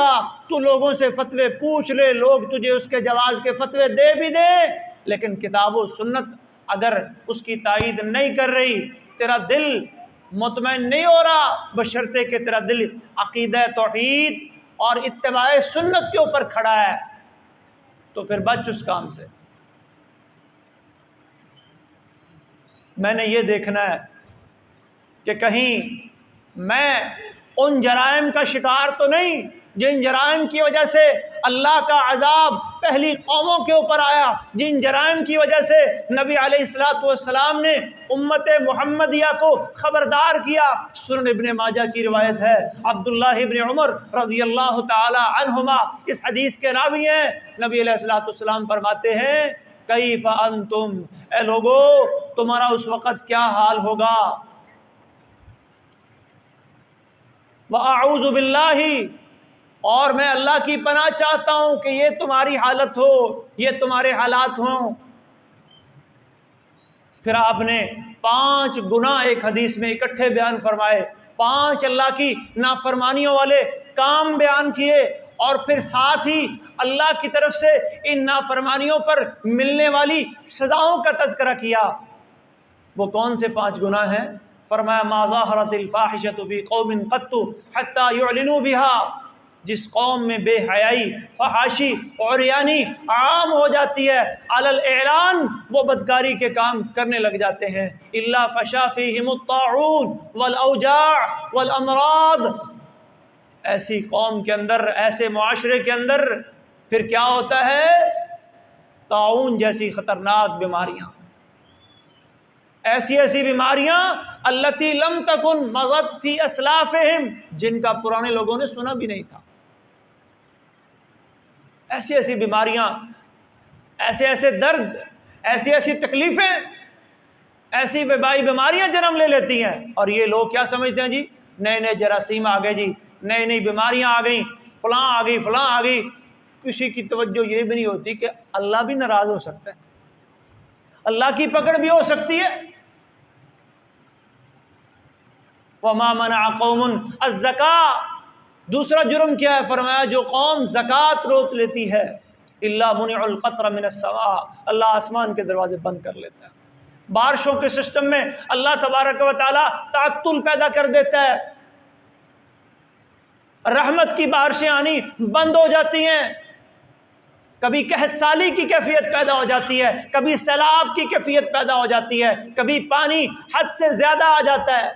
تو لوگوں سے فتوے پوچھ لے، لوگ تجھے اس کے جواز کے فتوے دے بھی دیں، لیکن کتاب و سنت اگر اس کی تائید نہیں کر رہی، تیرا دل مطمئن نہیں ہو رہا، بشرطے کہ تیرا دل عقیدہ توحید اور اتباع سنت کے اوپر کھڑا ہے، تو پھر بچ اس کام سے۔ میں نے یہ دیکھنا ہے کہ کہیں میں ان جرائم کا شکار تو نہیں جن جرائم کی وجہ سے اللہ کا عذاب پہلی قوموں کے اوپر آیا جن جرائم کی وجہ سے نبی علیہ الصلوۃ والسلام نے امت محمدیہ کو خبردار کیا۔ سنن ابن ماجہ کی روایت ہے، عبداللہ ابن عمر رضی اللہ تعالی عنہما اس حدیث کے راوی ہیں، نبی علیہ الصلوۃ والسلام فرماتے ہیں کیف انتم، اے لوگو تمہارا اس وقت کیا حال ہوگا، وَأَعُوذُ بِاللَّهِ، اور میں اللہ کی پناہ چاہتا ہوں کہ یہ تمہاری حالت ہو، یہ تمہارے حالات ہوں۔ پھر آپ نے 5 گناہ ایک حدیث میں اکٹھے بیان فرمائے، 5 اللہ کی نافرمانیوں والے کام بیان کیے، اور پھر ساتھ ہی اللہ کی طرف سے ان نافرمانیوں پر ملنے والی سزاؤں کا تذکرہ کیا۔ وہ کون سے 5 گناہ ہیں؟ فرمایا ما ظاہرت الفاحشۃ فی قوم قط حتی یعلنوا بها، جس قوم میں بے حیائی، فحاشی، عریانی عام ہو جاتی ہے، علی الاعلان وہ بدکاری کے کام کرنے لگ جاتے ہیں، الا فشا فیہم الطاعون والاوجاع والامراض، ایسی قوم کے اندر، ایسے معاشرے کے اندر پھر کیا ہوتا ہے؟ طاعون جیسی خطرناک بیماریاں، ایسی ایسی بیماریاں التی لم تکن مضت فی اسلافہم، جن کا پرانے لوگوں نے سنا بھی نہیں تھا، ایسی ایسی بیماریاں، ایسے ایسے درد، ایسی ایسی تکلیفیں، ایسی وبائی بیماریاں جنم لے لیتی ہیں، اور یہ لوگ کیا سمجھتے ہیں جی نئے نئے جراثیم آ گئے، جی نئی نئی بیماریاں آ گئیں، فلاں آ گئی فلاں آ گئی، کسی کی توجہ یہ بھی نہیں ہوتی کہ اللہ بھی ناراض ہو سکتا ہے، اللہ کی پکڑ بھی ہو سکتی ہے۔ وَمَا مَنَعَ قَوْمٌ الزَّكَاةَ، دوسرا جرم کیا ہے؟ فرمایا جو قوم زکوٰۃ روک لیتی ہے، إِلَّا مُنِعُ الْقَطْرَ مِنَ السَّمَاءِ، اللہ آسمان کے دروازے بند کر لیتا ہے، بارشوں کے سسٹم میں اللہ تبارک و تعالیٰ تعطل پیدا کر دیتا ہے، رحمت کی بارشیں آنی بند ہو جاتی ہیں، کبھی قحط سالی کی کیفیت پیدا ہو جاتی ہے، کبھی سیلاب کی کیفیت پیدا ہو جاتی ہے، کبھی پانی حد سے زیادہ آ جاتا ہے۔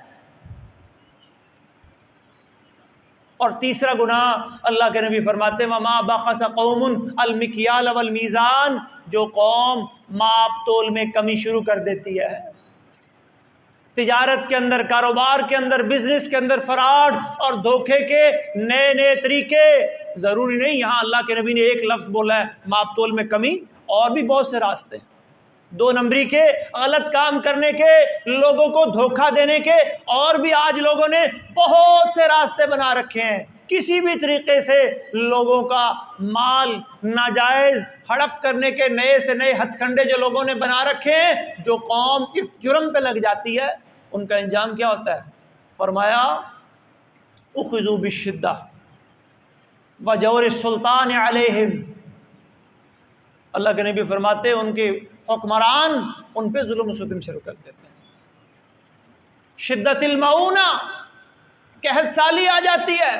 اور تیسرا گناہ اللہ کے نبی فرماتے ہیں وَمَا بَخَسَ قَوْمٌ الْمِكْيَالَ وَالْمِيزَانَ، جو قوم ماپ تول میں کمی شروع کر دیتی ہے، تجارت کے اندر، کاروبار کے اندر، بزنس کے اندر فراڈ اور دھوکے کے نئے نئے طریقے، ضروری نہیں یہاں اللہ کے نبی نے ایک لفظ بولا ہے ماپ تول میں کمی، اور بھی بہت سے راستے ہیں، 2 نمبری کے، غلط کام کرنے کے، لوگوں کو دھوکہ دینے کے، اور بھی آج لوگوں نے بہت سے راستے بنا رکھے ہیں، کسی بھی طریقے سے لوگوں کا مال ناجائز ہڑپ کرنے کے نئے سے نئے ہتھ کنڈے جو لوگوں نے بنا رکھے ہیں۔ جو قوم اس جرم پہ لگ جاتی ہے ان کا انجام کیا ہوتا ہے؟ فرمایا اخذوا بالشدہ وجور السلطان علیہم، اللہ کے نبی فرماتے ہیں ان کے حکمران ان پہ ظلم و ستم شروع کر دیتے ہیں، شدت المعونہ، قحط سالی آ جاتی ہے،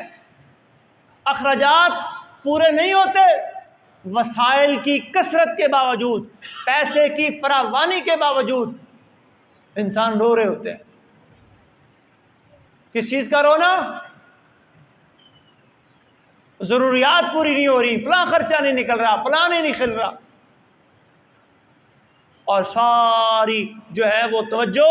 اخراجات پورے نہیں ہوتے، وسائل کی کثرت کے باوجود، پیسے کی فراوانی کے باوجود انسان رو رہے ہوتے ہیں، کس چیز کا رونا؟ ضروریات پوری نہیں ہو رہی، فلاں خرچہ نہیں نکل رہا، فلاں نہیں نکل رہا، اور ساری جو ہے وہ توجہ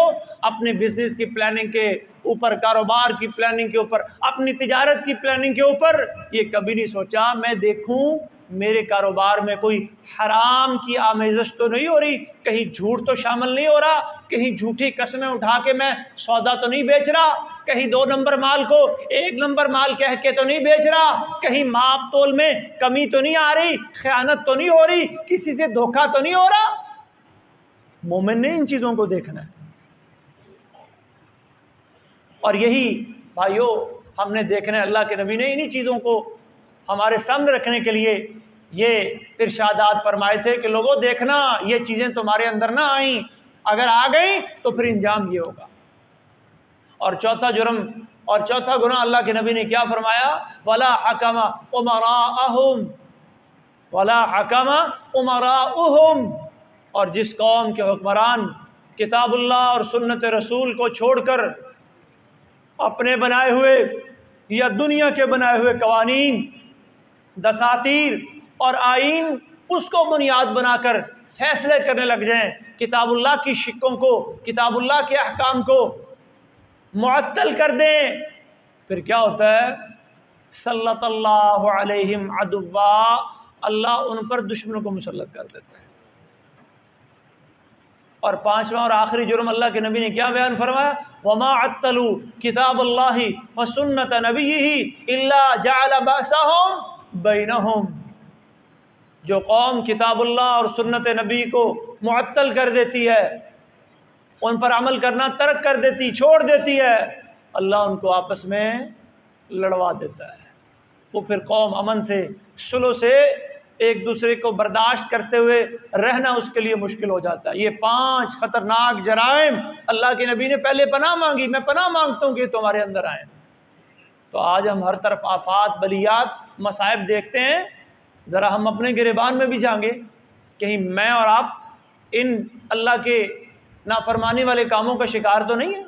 اپنے بزنس کی پلاننگ کے اوپر، کاروبار کی پلاننگ کے اوپر، اپنی تجارت کی پلاننگ کے اوپر، یہ کبھی نہیں سوچا میں دیکھوں میرے کاروبار میں کوئی حرام کی آمیزش تو نہیں ہو رہی، کہیں جھوٹ تو شامل نہیں ہو رہا، کہیں جھوٹی قسمیں اٹھا کے میں سودا تو نہیں بیچ رہا، کہیں 2 نمبر مال کو 1 نمبر مال کہہ کے تو نہیں بیچ رہا، کہیں ماپ تول میں کمی تو نہیں آ رہی، خیانت تو نہیں ہو رہی، کسی سے دھوکہ تو نہیں ہو رہا۔ مومن نے ان چیزوں کو دیکھنا ہے، اور یہی بھائیو ہم نے دیکھنا ہے، اللہ کے نبی نے انہی چیزوں کو ہمارے سامنے رکھنے کے لیے یہ ارشادات فرمائے تھے کہ لوگوں دیکھنا یہ چیزیں تمہارے اندر نہ آئیں، اگر آ گئیں تو پھر انجام یہ ہوگا۔ اور چوتھا جرم اور چوتھا گناہ اللہ کے نبی نے کیا فرمایا؟ وَلَا حَكَمَ أُمَرَاءَهُمْ وَلَا حَكَمَ أُمَرَاؤُهُمْ، اور جس قوم کے حکمران کتاب اللہ اور سنت رسول کو چھوڑ کر اپنے بنائے ہوئے یا دنیا کے بنائے ہوئے قوانین، دساتیر اور آئین اس کو بنیاد بنا کر فیصلے کرنے لگ جائیں، کتاب اللہ کی شکوں کو، کتاب اللہ کے احکام کو معطل کر دیں، پھر کیا ہوتا ہے؟ سلط اللہ علیہم عدوا، اللہ ان پر دشمنوں کو مسلط کر دیتا ہے۔ اور پانچواں اور آخری جرم اللہ کے نبی نے کیا بیان فرمایا؟ وما عطلوا کتاب اللہ وسنت نبیہ الا جعل بأسهم بینہم، جو قوم کتاب اللہ اور سنت نبی کو معطل کر دیتی ہے، ان پر عمل کرنا ترک کر دیتی، چھوڑ دیتی ہے، اللہ ان کو آپس میں لڑوا دیتا ہے۔ وہ پھر قوم امن سے، صلح سے ایک دوسرے کو برداشت کرتے ہوئے رہنا اس کے لیے مشکل ہو جاتا ہے۔ یہ 5 خطرناک جرائم اللہ کے نبی نے پہلے پناہ مانگی، میں پناہ مانگتا ہوں کہ تمہارے اندر آئیں۔ تو آج ہم ہر طرف آفات، بلیات، مصائب دیکھتے ہیں، ذرا ہم اپنے گریبان میں بھی جائیں گے، کہیں میں اور آپ ان اللہ کے نافرمانی والے کاموں کا شکار تو نہیں ہے؟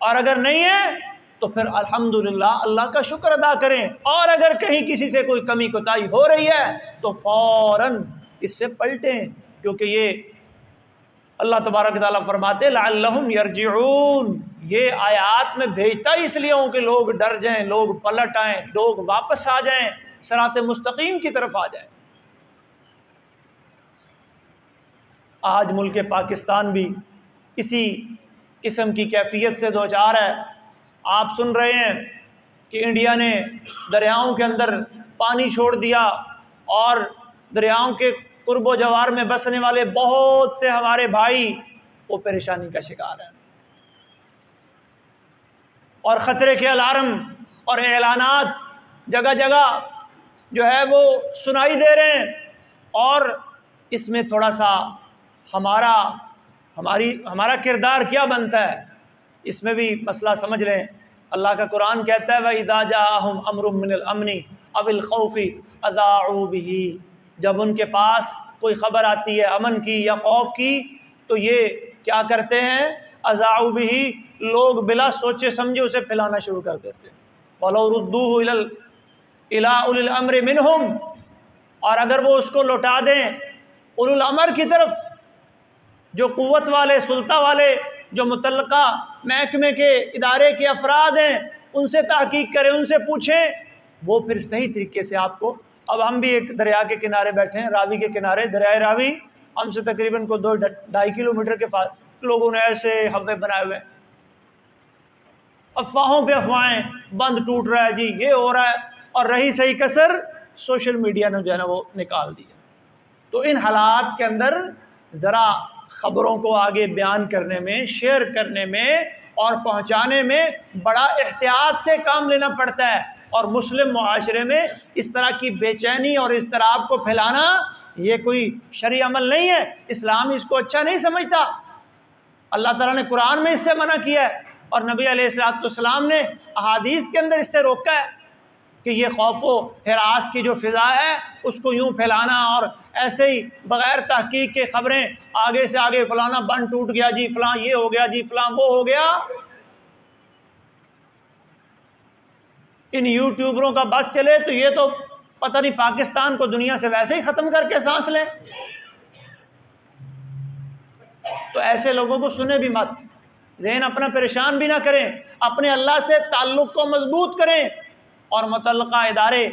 اور اگر نہیں ہے تو پھر الحمدللہ اللہ کا شکر ادا کریں، اور اگر کہیں کسی سے کوئی کمی کوتاہی ہو رہی ہے تو فوراً اس سے پلٹیں، کیونکہ یہ اللہ تبارک تعالیٰ فرماتے لعلہم یرجعون، یہ آیات میں بھیجتا اس لیے ہوں کہ لوگ ڈر جائیں، لوگ پلٹ آئیں، لوگ واپس آ جائیں، صراط مستقیم کی طرف آ جائیں۔ آج ملک پاکستان بھی اسی قسم کی کیفیت سے دوچار ہے۔ آپ سن رہے ہیں کہ انڈیا نے دریاؤں کے اندر پانی چھوڑ دیا، اور دریاؤں کے قرب و جوار میں بسنے والے بہت سے ہمارے بھائی وہ پریشانی کا شکار ہیں، اور خطرے کے الارم اور اعلانات جگہ جگہ جو ہے وہ سنائی دے رہے ہیں، اور اس میں تھوڑا سا ہمارا کردار کیا بنتا ہے، اس میں بھی مسئلہ سمجھ لیں۔ اللہ کا قرآن کہتا ہے وَإِذَا جَاءَهُمْ أَمْرٌ مِّنَ الْأَمْنِ أَوِ الْخَوْفِ أَذَاعُوا بِهِ، جب ان کے پاس کوئی خبر آتی ہے امن کی یا خوف کی تو یہ کیا کرتے ہیں؟ أَذَاعُوا بِهِ، لوگ بلا سوچے سمجھے اسے پھیلانا شروع کر دیتے ہیں۔ وَلَوْ رُدُّوهُ إِلَىٰ أُولِي الْأَمْرِ مِنْهُمْ، اور اگر وہ اس کو لوٹا دیں اولو الامر کی طرف، جو قوت والے، سلطہ والے، جو متعلقہ محکمے کے، ادارے کے افراد ہیں، ان سے تحقیق کریں، ان سے پوچھیں، وہ پھر صحیح طریقے سے آپ کو۔ اب ہم بھی ایک دریا کے کنارے بیٹھے ہیں، راوی کے کنارے، دریائے راوی، ہم سے تقریباً کو 2-2.5 کلومیٹر کے لوگوں نے ایسے حوے بنائے ہوئے ہیں، افواہوں پہ افواہیں، بند ٹوٹ رہا ہے جی، یہ ہو رہا ہے، اور رہی صحیح کسر سوشل میڈیا نے جو ہے نا وہ نکال دیا۔ تو ان حالات کے اندر ذرا خبروں کو آگے بیان کرنے میں، شیئر کرنے میں اور پہنچانے میں بڑا احتیاط سے کام لینا پڑتا ہے، اور مسلم معاشرے میں اس طرح کی بے چینی اور اضطراب کو پھیلانا یہ کوئی شرعی عمل نہیں ہے، اسلام اس کو اچھا نہیں سمجھتا۔ اللہ تعالیٰ نے قرآن میں اس سے منع کیا ہے، اور نبی علیہ السلام نے احادیث کے اندر اس سے روکا ہے کہ یہ خوف و ہراس کی جو فضا ہے اس کو یوں پھیلانا، اور ایسے ہی بغیر تحقیق کے خبریں آگے سے آگے، فلانا بند ٹوٹ گیا جی، فلاں یہ ہو گیا جی، فلاں وہ ہو گیا۔ ان یوٹیوبروں کا بس چلے تو یہ تو پتہ نہیں پاکستان کو دنیا سے ویسے ہی ختم کر کے سانس لیں۔ تو ایسے لوگوں کو سنیں بھی مت، ذہن اپنا پریشان بھی نہ کریں، اپنے اللہ سے تعلق کو مضبوط کریں، اور متعلقہ ادارے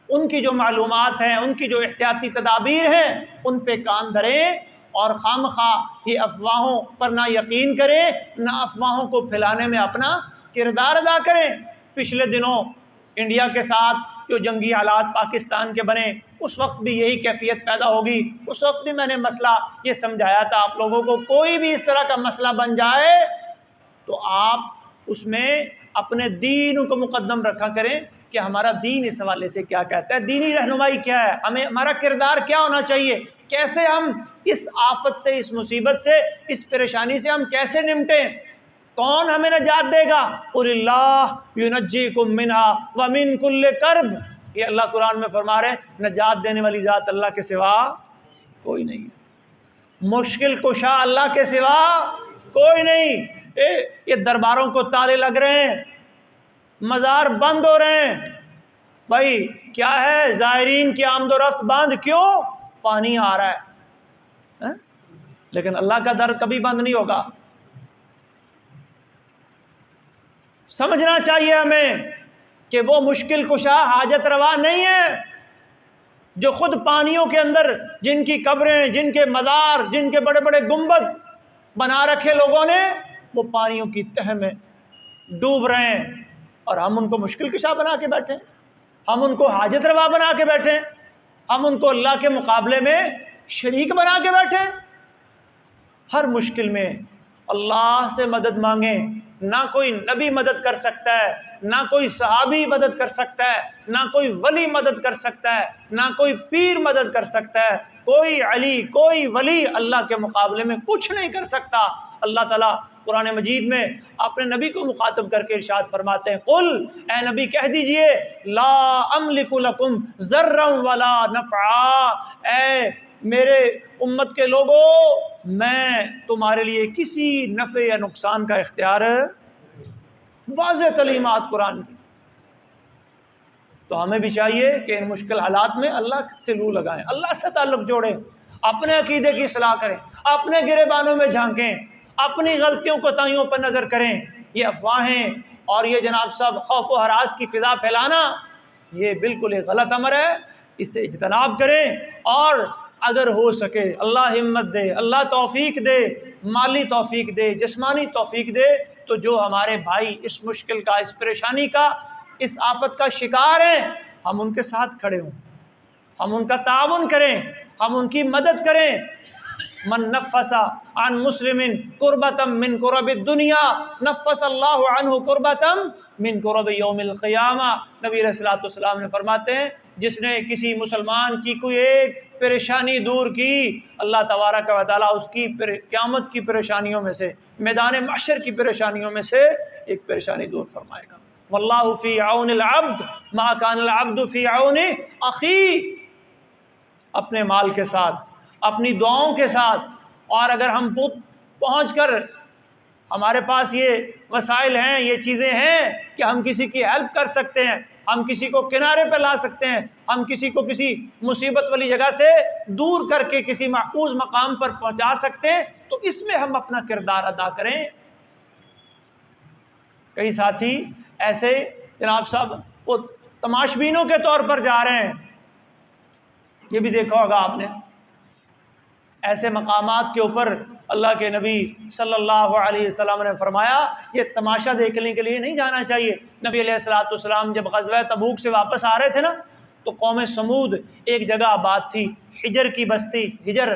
ان کی جو معلومات ہیں، ان کی جو احتیاطی تدابیر ہیں، ان پہ کان دھریں، اور خواہ یہ افواہوں پر نہ یقین کریں، نہ افواہوں کو پھیلانے میں اپنا کردار ادا کریں۔ پچھلے دنوں انڈیا کے ساتھ جو جنگی حالات پاکستان کے بنے، اس وقت بھی یہی کیفیت پیدا ہوگی۔ اس وقت بھی میں نے مسئلہ یہ سمجھایا تھا آپ لوگوں کو، کوئی بھی اس طرح کا مسئلہ بن جائے تو آپ اس میں اپنے دین کو مقدم رکھا کریں کہ ہمارا دین اس حوالے سے کیا کہتا ہے، دینی رہنمائی کیا ہے، ہمارا کردار کیا ہونا چاہیے، کیسے ہم اس آفت سے، اس مصیبت سے، اس پریشانی سے ہم کیسے نمٹیں، کون ہمیں نجات دے گا؟ قُلِ اللَّهُ يُنَجِّيكُم مِّنْهَا وَمِن كُلِّ كَرْبٍ، یہ اللہ قرآن میں فرما رہے ہیں نجات دینے والی ذات اللہ کے سوا کوئی نہیں ہے، مشکل کشا اللہ کے سوا کوئی نہیں۔ یہ درباروں کو تالے لگ رہے ہیں، مزار بند ہو رہے ہیں، بھائی کیا ہے زائرین کی آمد و رفت بند، کیوں؟ پانی آ رہا ہے، لیکن اللہ کا در کبھی بند نہیں ہوگا۔ سمجھنا چاہیے ہمیں کہ وہ مشکل کشا حاجت روا نہیں ہے جو خود پانیوں کے اندر جن کی قبریں، جن کے مزار، جن کے بڑے بڑے گنبد بنا رکھے لوگوں نے، وہ پانیوں کی تہ میں ڈوب رہے ہیں، اور ہم ان کو مشکل کشا بنا کے بیٹھے، ہم ان کو حاجت روا بنا کے بیٹھے، ہم ان کو اللہ کے مقابلے میں شریک بنا کے بیٹھے۔ ہر مشکل میں اللہ سے مدد مانگیں، نہ کوئی نبی مدد کر سکتا ہے، نہ کوئی صحابی مدد کر سکتا ہے، نہ کوئی ولی مدد کر سکتا ہے، نہ کوئی پیر مدد کر سکتا ہے، کوئی علی، کوئی ولی اللہ کے مقابلے میں کچھ نہیں کر سکتا۔ اللہ تعالیٰ قرآن مجید میں اپنے نبی کو مخاطب کر کے ارشاد فرماتے ہیں، قل، اے نبی کہہ دیجئے، لا املک لکم ضرا ولا نفعا، اے میرے امت کے لوگوں، میں تمہارے لیے کسی نفع یا نقصان کا اختیار ہے۔ واضح تعلیمات قرآن کی۔ تو ہمیں بھی چاہیے کہ ان مشکل حالات میں اللہ سے لو لگائیں، اللہ سے تعلق جوڑیں، اپنے عقیدے کی اصلاح کریں، اپنے گریبانوں میں جھانکیں، اپنی غلطیوں کو تائیوں پر نظر کریں۔ یہ افواہیں اور یہ جناب صاحب خوف و ہراس کی فضا پھیلانا، یہ بالکل ایک غلط امر ہے، اس سے اجتناب کریں، اور اگر ہو سکے اللہ ہمت دے، اللہ توفیق دے، مالی توفیق دے، جسمانی توفیق دے، تو جو ہمارے بھائی اس مشکل کا، اس پریشانی کا، اس آفت کا شکار ہیں، ہم ان کے ساتھ کھڑے ہوں، ہم ان کا تعاون کریں، ہم ان کی مدد کریں۔ من نفس عن مسلم کربۃ من کرب الدنیا نفس اللہ عنہ کربۃ من کرب یوم القیامہ۔ نبی علیہ الصلوۃ والسلام نے فرماتے ہیں، جس نے کسی مسلمان کی کوئی ایک پریشانی دور کی، اللہ تبارک و تعالیٰ اس کی قیامت کی پریشانیوں میں سے، میدان محشر کی پریشانیوں میں سے ایک پریشانی دور فرمائے گا۔ واللہ فی عون العبد ما کان العبد فی عون اخی، اپنے مال کے ساتھ، اپنی دعاؤں کے ساتھ، اور اگر ہم پہنچ کر ہمارے پاس یہ وسائل ہیں، یہ چیزیں ہیں کہ ہم کسی کی ہیلپ کر سکتے ہیں، ہم کسی کو کنارے پہ لا سکتے ہیں، ہم کسی کو کسی مصیبت والی جگہ سے دور کر کے کسی محفوظ مقام پر پہنچا سکتے ہیں، تو اس میں ہم اپنا کردار ادا کریں۔ کئی ساتھی ایسے جناب صاحب وہ تماشبینوں کے طور پر جا رہے ہیں، یہ بھی دیکھا ہوگا آپ نے، ایسے مقامات کے اوپر اللہ کے نبی صلی اللہ علیہ وسلم نے فرمایا یہ تماشا دیکھنے کے لیے نہیں جانا چاہیے۔ نبی علیہ الصلوۃ والسلام جب غزوہ تبوک سے واپس آ رہے تھے نا، تو قوم سمود ایک جگہ آباد تھی، حجر کی بستی، حجر،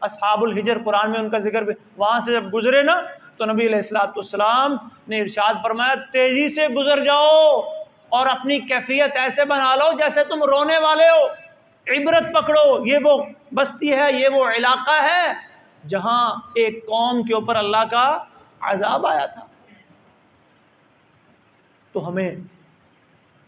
اصحاب الحجر قرآن میں ان کا ذکر بھی، وہاں سے جب گزرے نا تو نبی علیہ الصلوۃ والسلام نے ارشاد فرمایا تیزی سے گزر جاؤ اور اپنی کیفیت ایسے بنا لو جیسے تم رونے والے ہو، عبرت پکڑو، یہ وہ بستی ہے، یہ وہ علاقہ ہے جہاں ایک قوم کے اوپر اللہ کا عذاب آیا تھا۔ تو ہمیں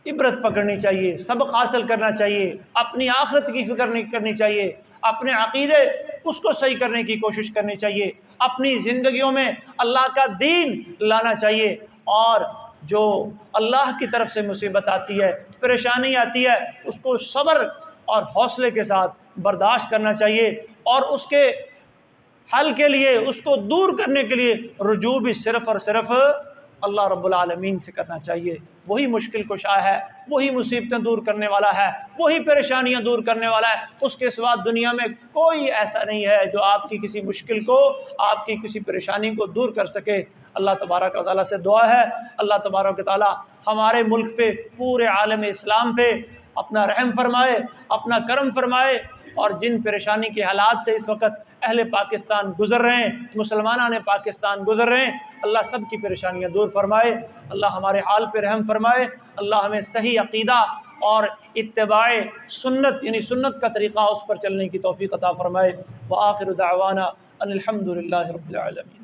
عبرت پکڑنی چاہیے، سبق حاصل کرنا چاہیے، اپنی آخرت کی فکر نہیں کرنی چاہیے، اپنے عقیدے اس کو صحیح کرنے کی کوشش کرنی چاہیے، اپنی زندگیوں میں اللہ کا دین لانا چاہیے، اور جو اللہ کی طرف سے مصیبت آتی ہے، پریشانی آتی ہے، اس کو صبر اور حوصلے کے ساتھ برداشت کرنا چاہیے، اور اس کے حل کے لیے، اس کو دور کرنے کے لیے رجوع بھی صرف اور صرف اللہ رب العالمین سے کرنا چاہیے۔ وہی مشکل کشا ہے، وہی مصیبتیں دور کرنے والا ہے، وہی پریشانیاں دور کرنے والا ہے، اس کے سوا دنیا میں کوئی ایسا نہیں ہے جو آپ کی کسی مشکل کو، آپ کی کسی پریشانی کو دور کر سکے۔ اللہ تبارک و تعالیٰ سے دعا ہے اللہ تبارک و تعالیٰ ہمارے ملک پہ، پورے عالم اسلام پہ اپنا رحم فرمائے، اپنا کرم فرمائے، اور جن پریشانی کے حالات سے اس وقت اہل پاکستان گزر رہے ہیں، مسلمانان پاکستان گزر رہے ہیں، اللہ سب کی پریشانیاں دور فرمائے، اللہ ہمارے حال پہ رحم فرمائے، اللہ ہمیں صحیح عقیدہ اور اتباع سنت، یعنی سنت کا طریقہ اس پر چلنے کی توفیق عطا فرمائے۔ وآخر دعوانا ان الحمد للہ رب العالمین۔